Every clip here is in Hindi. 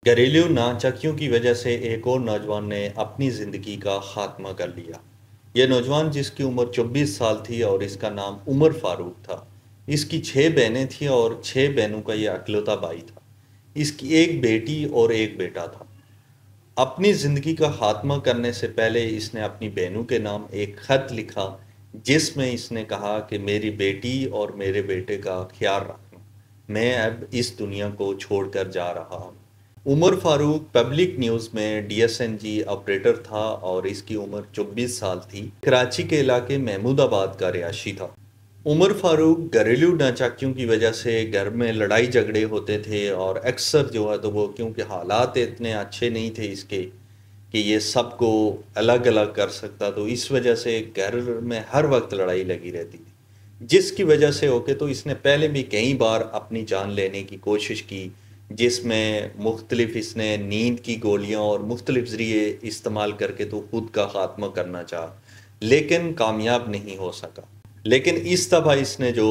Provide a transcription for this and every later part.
घरेलू नाचक्कियों की वजह से एक और नौजवान ने अपनी ज़िंदगी का खात्मा कर लिया। यह नौजवान जिसकी उम्र 24 साल थी और इसका नाम उमर फारूक था। इसकी 6 बहनें थीं और 6 बहनों का यह अकलौता भाई था। इसकी एक बेटी और एक बेटा था। अपनी ज़िंदगी का खात्मा करने से पहले इसने अपनी बहनों के नाम एक ख़त लिखा, जिसमें इसने कहा कि मेरी बेटी और मेरे बेटे का ख्याल रखना। मैं अब इस दुनिया को छोड़कर जा रहा हूँ। उमर फारूक पब्लिक न्यूज़ में डीएसएनजी ऑपरेटर था और इसकी उम्र 24 साल थी। कराची के इलाके महमूदाबाद का रिहायशी था। उमर फारूक घरेलू नाचक्कियों की वजह से घर में लड़ाई झगड़े होते थे और अक्सर जो है तो वो, क्योंकि हालात इतने अच्छे नहीं थे इसके कि ये सबको अलग अलग कर सकता, तो इस वजह से घर में हर वक्त लड़ाई लगी रहती थी, जिसकी वजह से होके तो इसने पहले भी कई बार अपनी जान लेने की कोशिश की, जिसमें मुख्तलिफ इसने नींद की गोलियां और मुख्तलिफ ज़रिए इस्तेमाल करके तो खुद का खात्मा करना चाहा, लेकिन कामयाब नहीं हो सका। लेकिन इस दफ़ा इसने जो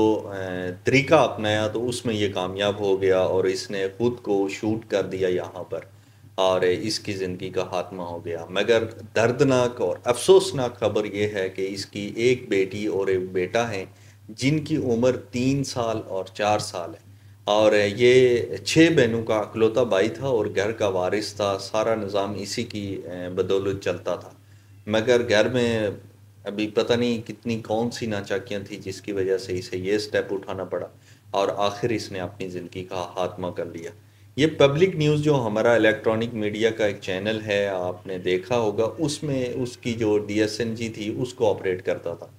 तरीका अपनाया तो उसमें ये कामयाब हो गया और इसने खुद को शूट कर दिया यहाँ पर और इसकी ज़िंदगी का खात्मा हो गया। मगर दर्दनाक और अफ़सोसनाक ख़बर ये है कि इसकी एक बेटी और एक बेटा हैं, जिनकी उम्र 3 साल और 4 साल है और ये 6 बहनों का इकलौता भाई था और घर का वारिस था। सारा निज़ाम इसी की बदौलत चलता था। मगर घर में अभी पता नहीं कितनी कौन-सी नाचाकियाँ थी जिसकी वजह से इसे ये स्टेप उठाना पड़ा और आखिर इसने अपनी ज़िंदगी का खात्मा कर लिया। ये पब्लिक न्यूज़ जो हमारा इलेक्ट्रॉनिक मीडिया का एक चैनल है, आपने देखा होगा, उसमें उसकी जो डीएसएनजी थी उसको ऑपरेट करता था।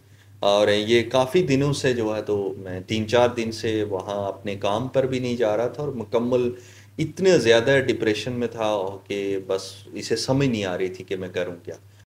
और ये काफ़ी दिनों से जो है तो मैं 3-4 दिन से वहाँ अपने काम पर भी नहीं जा रहा था और मुकम्मल इतने ज़्यादा डिप्रेशन में था कि बस इसे समझ नहीं आ रही थी कि मैं करूँ क्या?